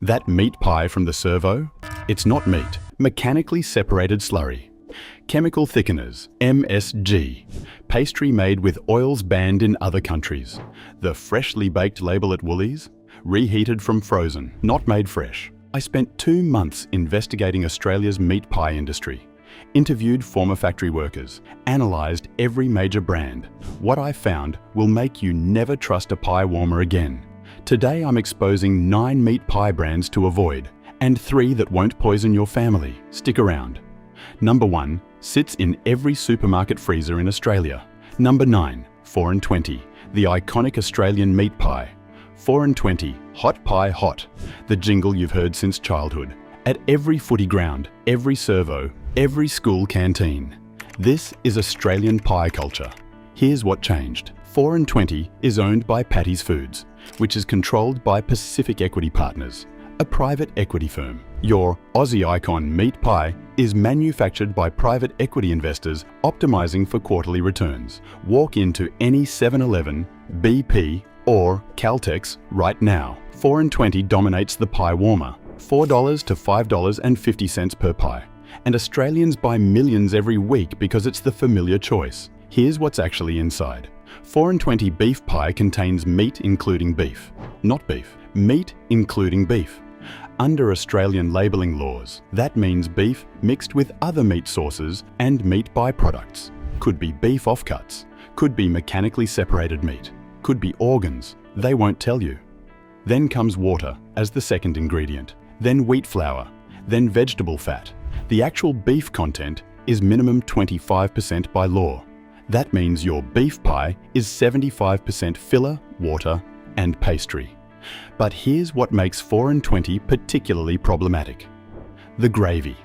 That meat pie from the servo? It's not meat. Mechanically separated slurry. Chemical thickeners, MSG. Pastry made with oils banned in other countries. The freshly baked label at Woolies? Reheated from frozen, not made fresh. I spent 2 months investigating Australia's meat pie industry. Interviewed former factory workers, analysed every major brand. What I found will make you never trust a pie warmer again. Today I'm exposing 9 meat pie brands to avoid, and 3 that won't poison your family. Stick around. Number 1 sits in every supermarket freezer in Australia. Number 9, 4 and 20, the iconic Australian meat pie. 4 and 20, hot pie hot, the jingle you've heard since childhood. At every footy ground, every servo, every school canteen. This is Australian pie culture. Here's what changed. 4 and 20 is owned by Patty's Foods, which is controlled by Pacific Equity Partners, a private equity firm. Your Aussie icon meat pie is manufactured by private equity investors optimizing for quarterly returns. Walk into any 7-Eleven, BP or Caltex right now. 4 and 20 dominates the pie warmer, $4 to $5.50 per pie. And Australians buy millions every week because it's the familiar choice. Here's what's actually inside. 4 and 20 beef pie contains meat including beef, not beef. Meat including beef. Under Australian labelling laws, that means beef mixed with other meat sources and meat byproducts. Could be beef offcuts, could be mechanically separated meat, could be organs, they won't tell you. Then comes water as the second ingredient, then wheat flour, then vegetable fat. The actual beef content is minimum 25% by law. That means your beef pie is 75% filler, water, and pastry. But here's what makes 4 and 20 particularly problematic. The gravy.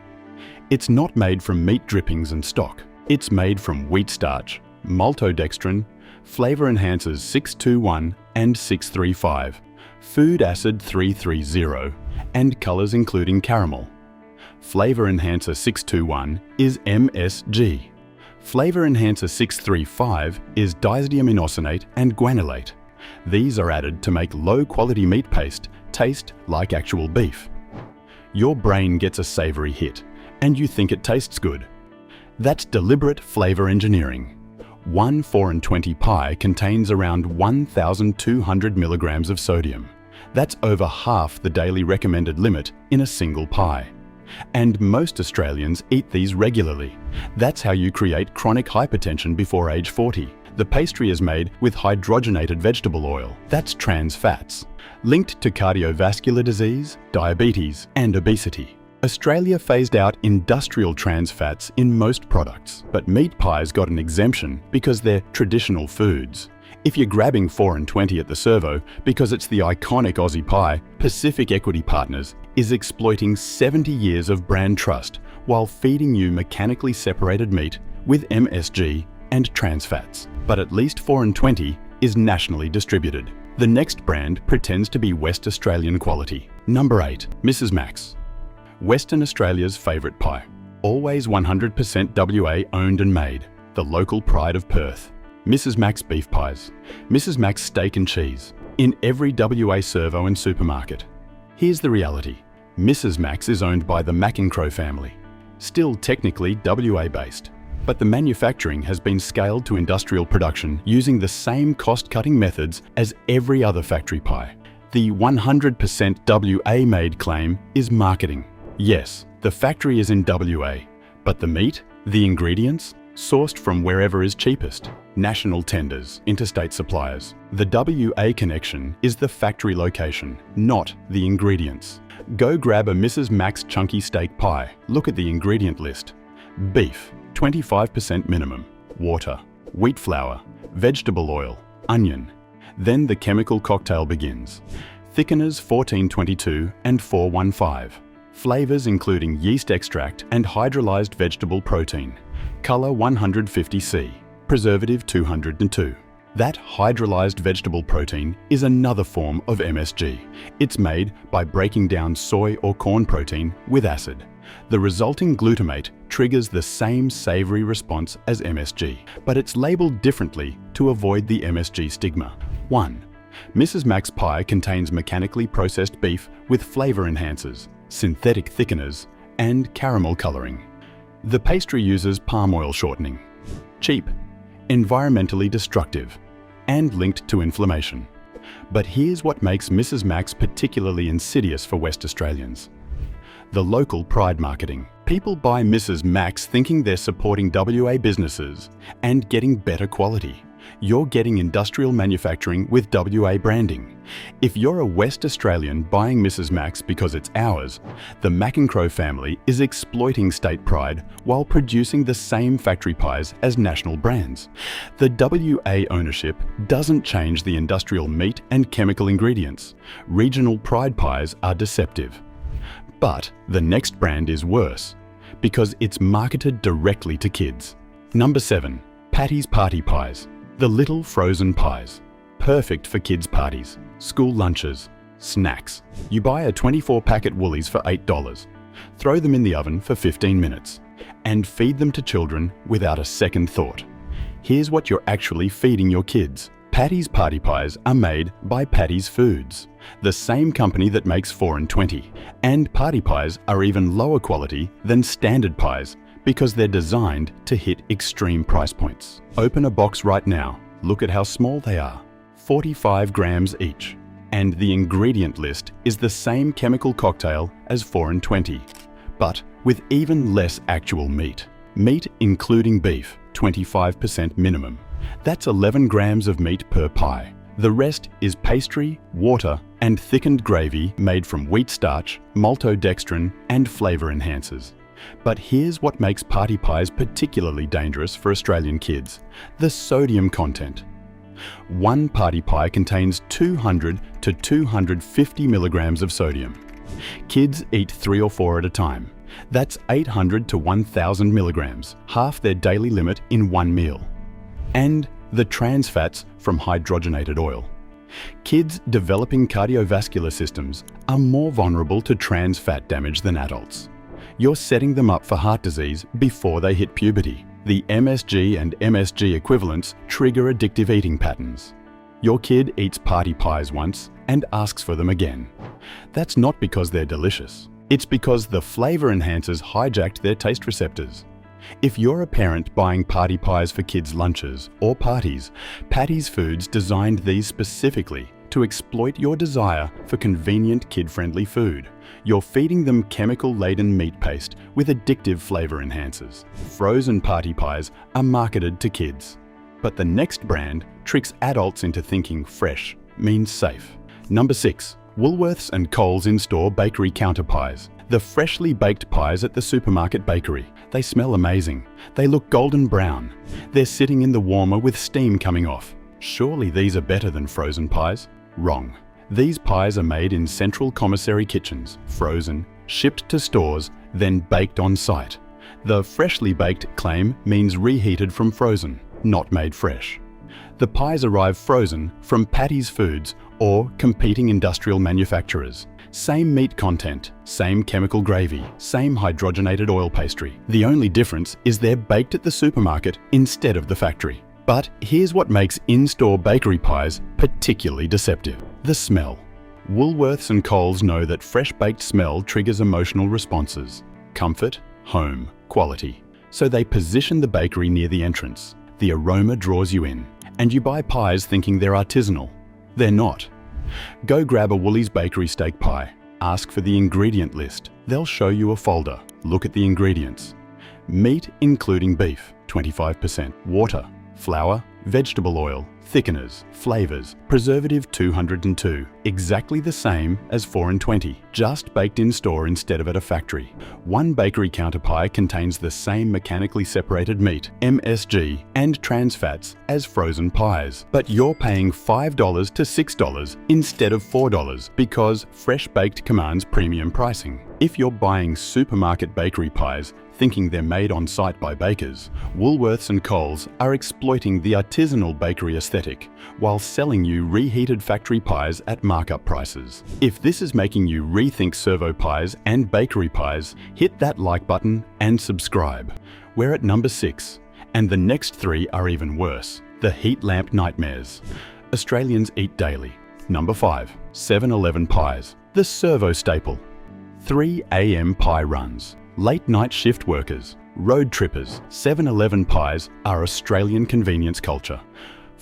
It's not made from meat drippings and stock. It's made from wheat starch, maltodextrin, flavor enhancers 621 and 635, food acid 330, and colors including caramel. Flavor enhancer 621 is MSG. Flavor enhancer 635 is diacetyl and guanylate. These are added to make low-quality meat paste taste like actual beef. Your brain gets a savory hit, and you think it tastes good. That's deliberate flavor engineering. One 4 and 20 pie contains around 1,200 milligrams of sodium. That's over half the daily recommended limit in a single pie. And most Australians eat these regularly. That's how you create chronic hypertension before age 40. The pastry is made with hydrogenated vegetable oil. That's trans fats, linked to cardiovascular disease, diabetes, and obesity. Australia phased out industrial trans fats in most products, but meat pies got an exemption because they're traditional foods. If you're grabbing 4 and 20 at the servo because it's the iconic Aussie pie, Pacific Equity Partners is exploiting 70 years of brand trust while feeding you mechanically separated meat with MSG and trans fats. But at least 4 and 20 is nationally distributed. The next brand pretends to be West Australian quality. Number 8, Mrs. Max. Western Australia's favourite pie. Always 100% WA owned and made. The local pride of Perth. Mrs. Max beef pies. Mrs. Max steak and cheese. In every WA servo and supermarket. Here's the reality. Mrs. Max is owned by the Mac&Crow family. Still technically WA based. But the manufacturing has been scaled to industrial production using the same cost-cutting methods as every other factory pie. The 100% WA made claim is marketing. Yes, the factory is in WA, but the meat, the ingredients, sourced from wherever is cheapest. National tenders, interstate suppliers. The WA connection is the factory location, not the ingredients. Go grab a Mrs. Max chunky steak pie. Look at the ingredient list. Beef, 25% minimum. Water, wheat flour, vegetable oil, onion. Then the chemical cocktail begins. Thickeners 1422 and 415. Flavors including yeast extract and hydrolyzed vegetable protein. Color 150C. Preservative 202. That hydrolyzed vegetable protein is another form of MSG. It's made by breaking down soy or corn protein with acid. The resulting glutamate triggers the same savory response as MSG, but it's labeled differently to avoid the MSG stigma. 1. Mrs. Mac's pie contains mechanically processed beef with flavor enhancers, synthetic thickeners, and caramel coloring. The pastry uses palm oil shortening. Cheap, environmentally destructive, and linked to inflammation. But here's what makes Mrs. Mac's particularly insidious for West Australians. The local pride marketing. People buy Mrs. Mac's thinking they're supporting WA businesses and getting better quality. You're getting industrial manufacturing with WA branding. If you're a West Australian buying Mrs. Mac's because it's ours, the Mac&Crow family is exploiting state pride while producing the same factory pies as national brands. The WA ownership doesn't change the industrial meat and chemical ingredients. Regional pride pies are deceptive. But the next brand is worse, because it's marketed directly to kids. Number 7. Patty's Party Pies. The little frozen pies. Perfect for kids' parties, school lunches, snacks. You buy a 24-packet Woolies for $8, throw them in the oven for 15 minutes, and feed them to children without a second thought. Here's what you're actually feeding your kids. Patty's Party Pies are made by Patty's Foods, the same company that makes 4 and 20, and party pies are even lower quality than standard pies because they're designed to hit extreme price points. Open a box right now, look at how small they are, 45 grams each, and the ingredient list is the same chemical cocktail as 4 and 20, but with even less actual meat. Meat including beef, 25% minimum. That's 11 grams of meat per pie. The rest is pastry, water, and thickened gravy made from wheat starch, maltodextrin, and flavor enhancers. But here's what makes party pies particularly dangerous for Australian kids: the sodium content. One party pie contains 200 to 250 milligrams of sodium. Kids eat 3 or 4 at a time. That's 800 to 1,000 milligrams, half their daily limit in one meal. And the trans fats from hydrogenated oil. Kids developing cardiovascular systems are more vulnerable to trans fat damage than adults. You're setting them up for heart disease before they hit puberty. The MSG and MSG equivalents trigger addictive eating patterns. Your kid eats party pies once and asks for them again. That's not because they're delicious. It's because the flavor enhancers hijacked their taste receptors. If you're a parent buying party pies for kids' lunches or parties, Patty's Foods designed these specifically to exploit your desire for convenient kid-friendly food. You're feeding them chemical-laden meat paste with addictive flavor enhancers. Frozen party pies are marketed to kids. But the next brand tricks adults into thinking fresh means safe. Number 6. Woolworths and Coles in-store bakery counter pies. The freshly baked pies at the supermarket bakery. They smell amazing. They look golden brown. They're sitting in the warmer with steam coming off. Surely these are better than frozen pies? Wrong. These pies are made in central commissary kitchens, frozen, shipped to stores, then baked on site. The freshly baked claim means reheated from frozen, not made fresh. The pies arrive frozen from Patty's Foods or competing industrial manufacturers. Same meat content, same chemical gravy, same hydrogenated oil pastry. The only difference is they're baked at the supermarket instead of the factory. But here's what makes in-store bakery pies particularly deceptive: the smell. Woolworths and Coles know that fresh-baked smell triggers emotional responses: comfort, home, quality. So they position the bakery near the entrance. The aroma draws you in, and you buy pies thinking they're artisanal. They're not. Go grab a Woolies bakery steak pie. Ask for the ingredient list. They'll show you a folder. Look at the ingredients. Meat including beef, 25%. Water, flour, vegetable oil, thickeners, flavors, preservative 202. Exactly the same as 4 and 20, just baked in store instead of at a factory. One bakery counter pie contains the same mechanically separated meat, MSG, and trans fats as frozen pies. But you're paying $5 to $6 instead of $4 because fresh baked commands premium pricing. If you're buying supermarket bakery pies thinking they're made on site by bakers, Woolworths and Coles are exploiting the artisanal bakery aesthetic while selling you reheated factory pies at markup prices. If this is making you rethink servo pies and bakery pies, hit that like button and subscribe. We're at number 6, and the next 3 are even worse: the heat lamp nightmares. Australians eat daily. Number 5. 7-Eleven pies, the servo staple. 3 a.m. pie runs, late night shift workers, road trippers. 7-Eleven pies are Australian convenience culture.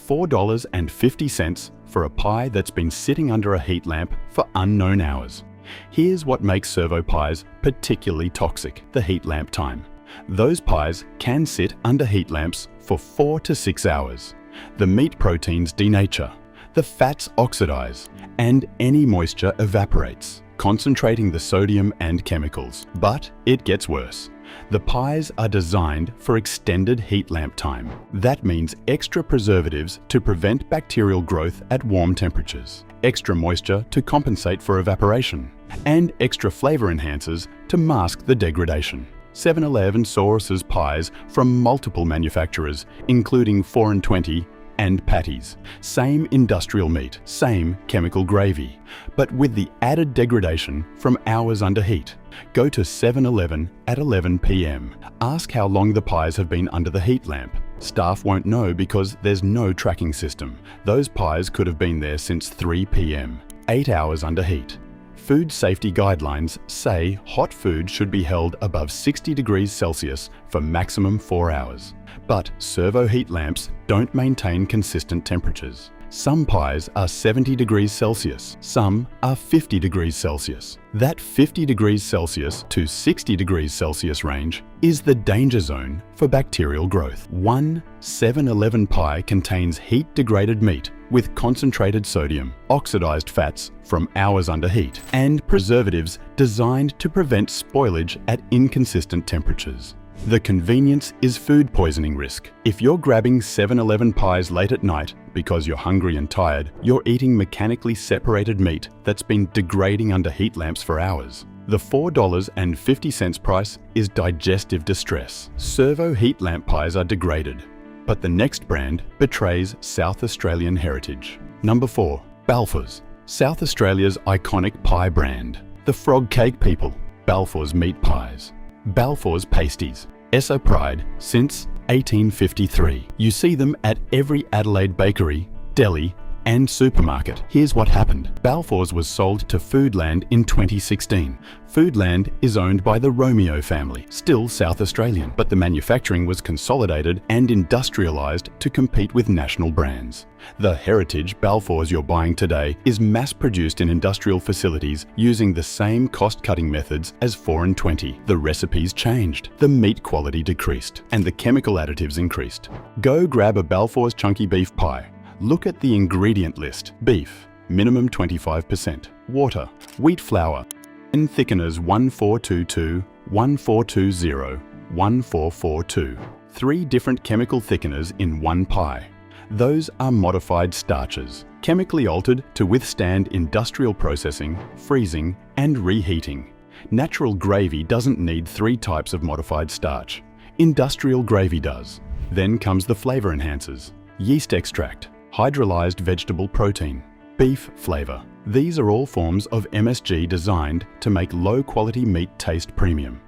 $4.50 for a pie that's been sitting under a heat lamp for unknown hours. Here's what makes servo pies particularly toxic: the heat lamp time. Those pies can sit under heat lamps for 4 to 6 hours. The meat proteins denature, the fats oxidize, and any moisture evaporates, concentrating the sodium and chemicals. But it gets worse. The pies are designed for extended heat lamp time. That means extra preservatives to prevent bacterial growth at warm temperatures, extra moisture to compensate for evaporation, and extra flavor enhancers to mask the degradation. 7-Eleven sources pies from multiple manufacturers, including 4 and 20 and patties. Same industrial meat, same chemical gravy, but with the added degradation from hours under heat. Go to 7-Eleven at 11 p.m. Ask how long the pies have been under the heat lamp. Staff won't know because there's no tracking system. Those pies could have been there since 3 p.m., 8 hours under heat. Food safety guidelines say hot food should be held above 60 degrees Celsius for maximum 4 hours. But servo heat lamps don't maintain consistent temperatures. Some pies are 70 degrees Celsius, some are 50 degrees Celsius. That 50 degrees Celsius to 60 degrees Celsius range is the danger zone for bacterial growth. One 7-Eleven pie contains heat-degraded meat with concentrated sodium, oxidized fats from hours under heat, and preservatives designed to prevent spoilage at inconsistent temperatures. The convenience is food poisoning risk. If you're grabbing 7-Eleven pies late at night because you're hungry and tired, you're eating mechanically separated meat that's been degrading under heat lamps for hours. The $4.50 price is digestive distress. Servo heat lamp pies are degraded, but the next brand betrays South Australian heritage. Number 4. Balfour's, South Australia's iconic pie brand. The frog cake people, Balfour's meat pies. Balfour's pasties, Esso pride since 1853. You see them at every Adelaide bakery, deli, and supermarket. Here's what happened. Balfour's was sold to Foodland in 2016. Foodland is owned by the Romeo family, still South Australian, but the manufacturing was consolidated and industrialised to compete with national brands. The heritage Balfour's you're buying today is mass-produced in industrial facilities using the same cost-cutting methods as 4 and 20. The recipes changed, the meat quality decreased, and the chemical additives increased. Go grab a Balfour's chunky beef pie. Look at the ingredient list. Beef, minimum 25%. Water, wheat flour, and thickeners 1422, 1420, 1442. 3 different chemical thickeners in one pie. Those are modified starches, chemically altered to withstand industrial processing, freezing, and reheating. Natural gravy doesn't need 3 types of modified starch. Industrial gravy does. Then comes the flavor enhancers: yeast extract, hydrolyzed vegetable protein, beef flavor. These are all forms of MSG designed to make low-quality meat taste premium.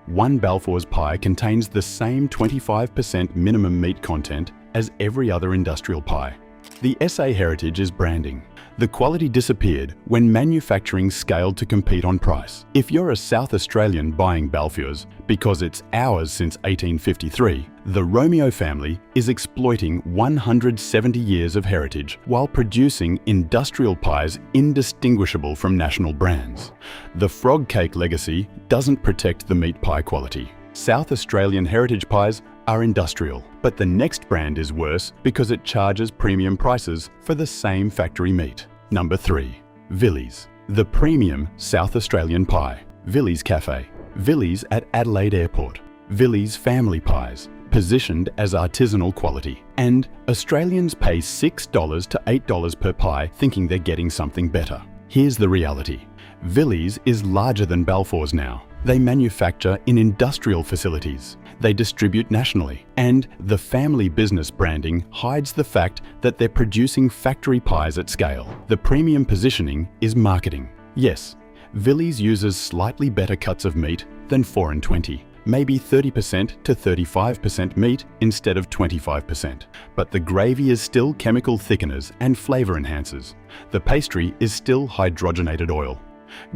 One Balfour's pie contains the same 25% minimum meat content as every other industrial pie. The SA heritage is branding. The quality disappeared when manufacturing scaled to compete on price. If you're a South Australian buying Balfour's because it's ours since 1853, the Romeo family is exploiting 170 years of heritage while producing industrial pies indistinguishable from national brands. The frog cake legacy doesn't protect the meat pie quality. South Australian heritage pies are industrial, but the next brand is worse because it charges premium prices for the same factory meat. Number 3. Villies, the premium South Australian pie. Villies Cafe, Villies at Adelaide Airport. Villies family pies, positioned as artisanal quality. And Australians pay $6 to $8 per pie thinking they're getting something better. Here's the reality. Villies is larger than Balfour's now. They manufacture in industrial facilities. They distribute nationally. And the family business branding hides the fact that they're producing factory pies at scale. The premium positioning is marketing. Yes, Villies uses slightly better cuts of meat than 4 and 20. maybe 30% to 35% meat instead of 25%. But the gravy is still chemical thickeners and flavor enhancers. The pastry is still hydrogenated oil.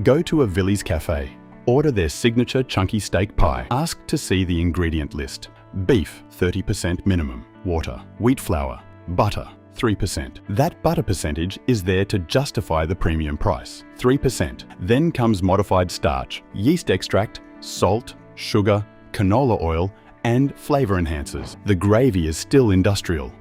Go to a Villiers cafe. Order their signature chunky steak pie. Ask to see the ingredient list. Beef, 30% minimum. Water, wheat flour, butter, 3%. That butter percentage is there to justify the premium price, 3%. Then comes modified starch, yeast extract, salt, sugar, canola oil, and flavor enhancers. The gravy is still industrial.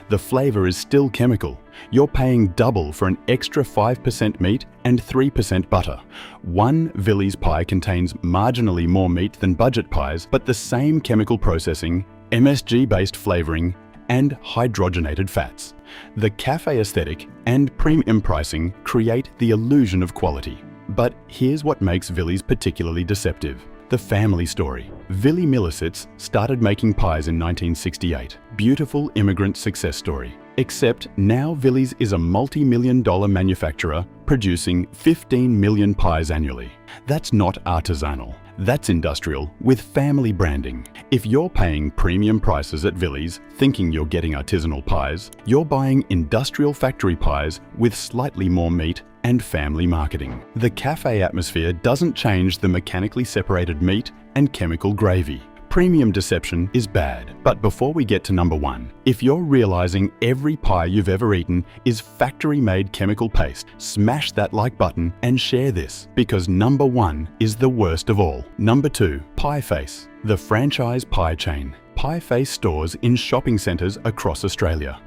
The flavor is still chemical. You're paying double for an extra 5% meat and 3% butter. One Villiers pie contains marginally more meat than budget pies, but the same chemical processing, MSG-based flavoring, and hydrogenated fats. The cafe aesthetic and premium pricing create the illusion of quality. But here's what makes Villiers particularly deceptive. The family story. Villy Millicets started making pies in 1968. Beautiful immigrant success story. Except now Villiers is a multi-million-dollar manufacturer producing 15 million pies annually. That's not artisanal. That's industrial with family branding. If you're paying premium prices at Villiers thinking you're getting artisanal pies, you're buying industrial factory pies with slightly more meat and family marketing. The cafe atmosphere doesn't change the mechanically separated meat and chemical gravy. Premium deception is bad. But before we get to number one, if you're realizing every pie you've ever eaten is factory-made chemical paste, smash that like button and share this, because number one is the worst of all. Number two, Pie Face, the franchise pie chain. Pie Face stores in shopping centres across Australia.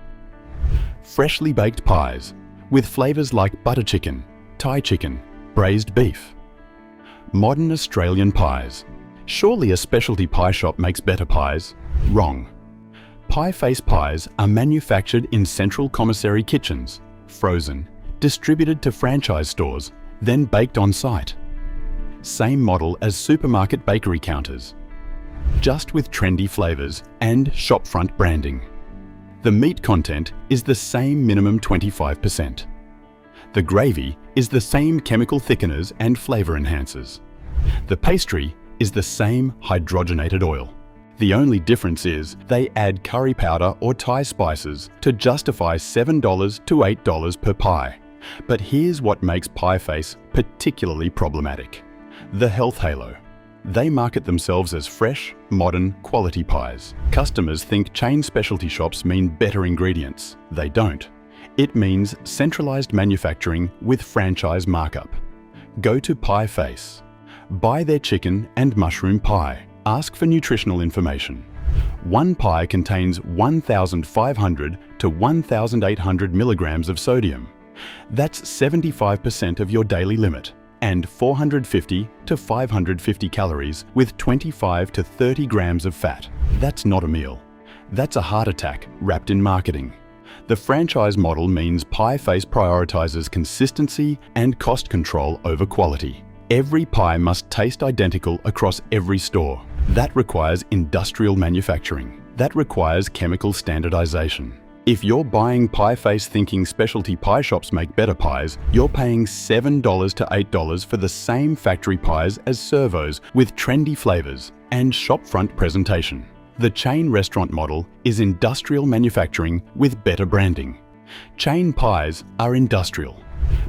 Freshly baked pies, with flavors like butter chicken, Thai chicken, braised beef. Modern Australian pies. Surely a specialty pie shop makes better pies? Wrong. Pie Face pies are manufactured in central commissary kitchens, frozen, distributed to franchise stores, then baked on site. Same model as supermarket bakery counters, just with trendy flavors and shopfront branding. The meat content is the same minimum 25%. The gravy is the same chemical thickeners and flavor enhancers. The pastry is the same hydrogenated oil. The only difference is they add curry powder or Thai spices to justify $7 to $8 per pie. But here's what makes Pie Face particularly problematic. The health halo. They market themselves as fresh, modern, quality pies. Customers think chain specialty shops mean better ingredients. They don't. It means centralized manufacturing with franchise markup. Go to Pie Face. Buy their chicken and mushroom pie. Ask for nutritional information. One pie contains 1,500 to 1,800 milligrams of sodium. That's 75% of your daily limit, and 450 to 550 calories with 25 to 30 grams of fat. That's not a meal. That's a heart attack wrapped in marketing. The franchise model means Pie Face prioritizes consistency and cost control over quality. Every pie must taste identical across every store. That requires industrial manufacturing. That requires chemical standardization. If you're buying Pie Face thinking specialty pie shops make better pies, you're paying $7 to $8 for the same factory pies as servos with trendy flavors and shopfront presentation. The chain restaurant model is industrial manufacturing with better branding. Chain pies are industrial.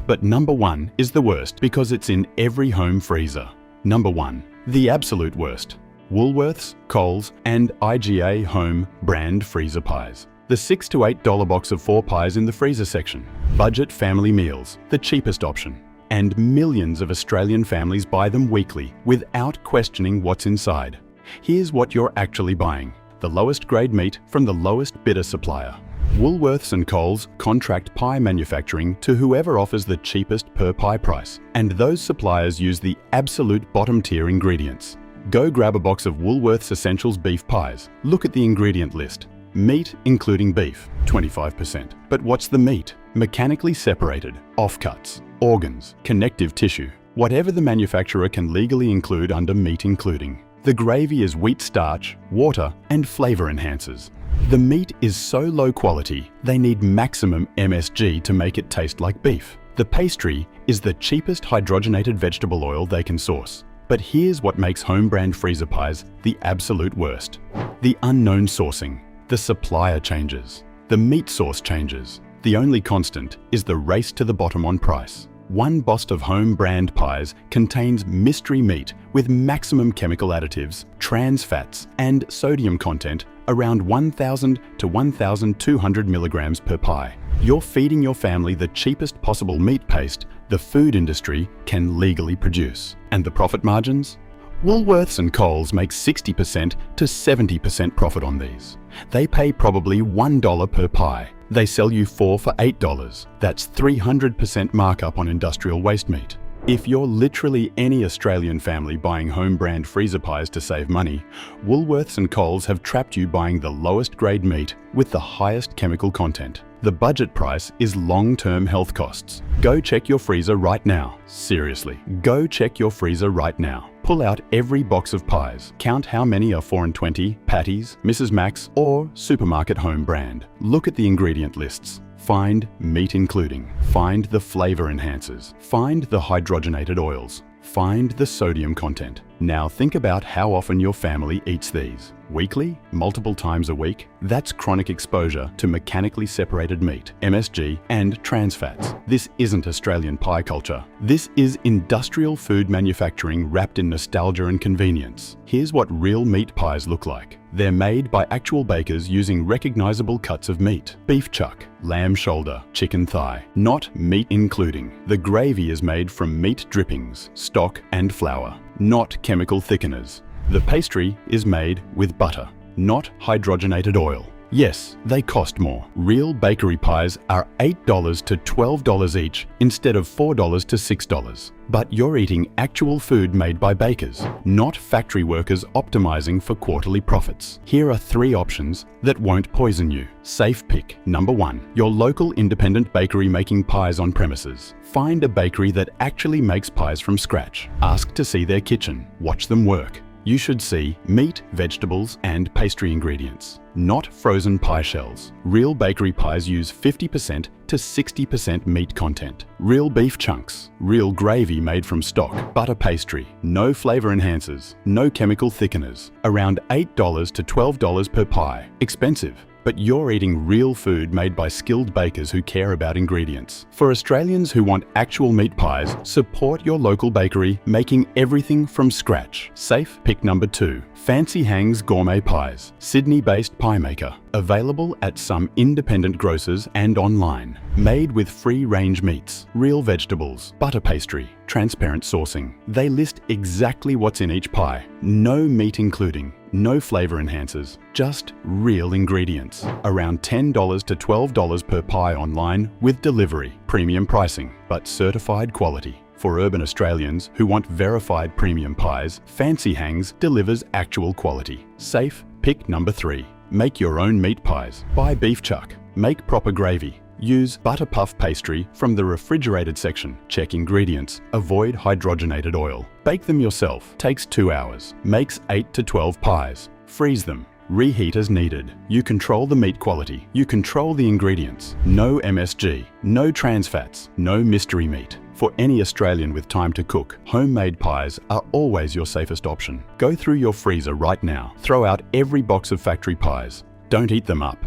But number one is the worst because it's in every home freezer. Number one, the absolute worst. Woolworths, Coles, and IGA Home brand freezer pies. The $6 to $8 box of 4 pies in the freezer section. Budget family meals, the cheapest option. And millions of Australian families buy them weekly without questioning what's inside. Here's what you're actually buying. The lowest grade meat from the lowest bidder supplier. Woolworths and Coles contract pie manufacturing to whoever offers the cheapest per pie price, and those suppliers use the absolute bottom tier ingredients. Go grab a box of Woolworths Essentials beef pies. Look at the ingredient list. Meat, including beef, 25%. But what's the meat? Mechanically separated, offcuts, organs, connective tissue, whatever the manufacturer can legally include under meat including. The gravy is wheat starch, water, and flavor enhancers. The meat is so low quality, they need maximum MSG to make it taste like beef. The pastry is the cheapest hydrogenated vegetable oil they can source. But here's what makes home brand freezer pies the absolute worst. The unknown sourcing, the supplier changes, the meat source changes. The only constant is the race to the bottom on price. One box of home brand pies contains mystery meat with maximum chemical additives, trans fats, and sodium content around 1,000 to 1,200 milligrams per pie. You're feeding your family the cheapest possible meat paste the food industry can legally produce. And the profit margins? Woolworths and Coles make 60% to 70% profit on these. They pay probably $1 per pie. They sell you 4 for $8. That's 300% markup on industrial waste meat. If you're literally any Australian family buying home brand freezer pies to save money, Woolworths and Coles have trapped you buying the lowest grade meat with the highest chemical content. The budget price is long-term health costs. Go check your freezer right now. Seriously, go check your freezer right now. Pull out every box of pies. Count how many are 4 and 20, Patties, Mrs. Max, or supermarket home brand. Look at the ingredient lists. Find meat including. Find the flavor enhancers. Find the hydrogenated oils. Find the sodium content. Now think about how often your family eats these. Weekly? Multiple times a week? That's chronic exposure to mechanically separated meat, MSG, and trans fats. This isn't Australian pie culture. This is industrial food manufacturing wrapped in nostalgia and convenience. Here's what real meat pies look like. They're made by actual bakers using recognizable cuts of meat. Beef chuck, lamb shoulder, chicken thigh. Not meat including. The gravy is made from meat drippings, stock, and flour. Not chemical thickeners. The pastry is made with butter, not hydrogenated oil. Yes, they cost more. Real bakery pies are $8 to $12 each instead of $4 to $6. But you're eating actual food made by bakers, not factory workers optimizing for quarterly profits. Here are 3 options that won't poison you. Safe pick. Number 1, your local independent bakery making pies on premises. Find a bakery that actually makes pies from scratch. Ask to see their kitchen. Watch them work. You should see meat, vegetables, and pastry ingredients, not frozen pie shells. Real bakery pies use 50% to 60% meat content. Real beef chunks, real gravy made from stock, butter pastry, no flavor enhancers, no chemical thickeners. Around $8 to $12 per pie. Expensive. But you're eating real food made by skilled bakers who care about ingredients. For Australians who want actual meat pies, support your local bakery making everything from scratch. Safe pick number 2. Fancy Hangs Gourmet Pies, Sydney-based pie maker. Available at some independent grocers and online. Made with free-range meats, real vegetables, butter pastry, transparent sourcing. They list exactly what's in each pie. No meat including. No flavor enhancers, just real ingredients. Around $10 to $12 per pie online with delivery. Premium pricing, but certified quality. For urban Australians who want verified premium pies, Fancy Hangs delivers actual quality. Safe pick number 3. Make your own meat pies. Buy beef chuck. Make proper gravy. Use butter puff pastry from the refrigerated section. Check ingredients. Avoid hydrogenated oil. Bake them yourself. Takes 2 hours. Makes 8 to 12 pies. Freeze them. Reheat as needed. You control the meat quality. You control the ingredients. No MSG. No trans fats. No mystery meat. For any Australian with time to cook, homemade pies are always your safest option. Go through your freezer right now. Throw out every box of factory pies. Don't eat them up.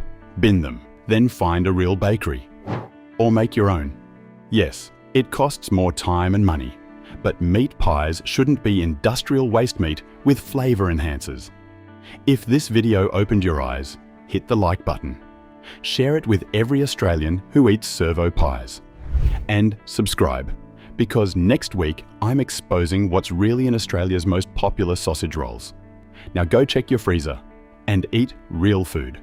Bin them. Then find a real bakery. Or make your own. Yes, it costs more time and money, but meat pies shouldn't be industrial waste meat with flavor enhancers. If this video opened your eyes, hit the like button. Share it with every Australian who eats servo pies. And subscribe, because next week I'm exposing what's really in Australia's most popular sausage rolls. Now go check your freezer and eat real food.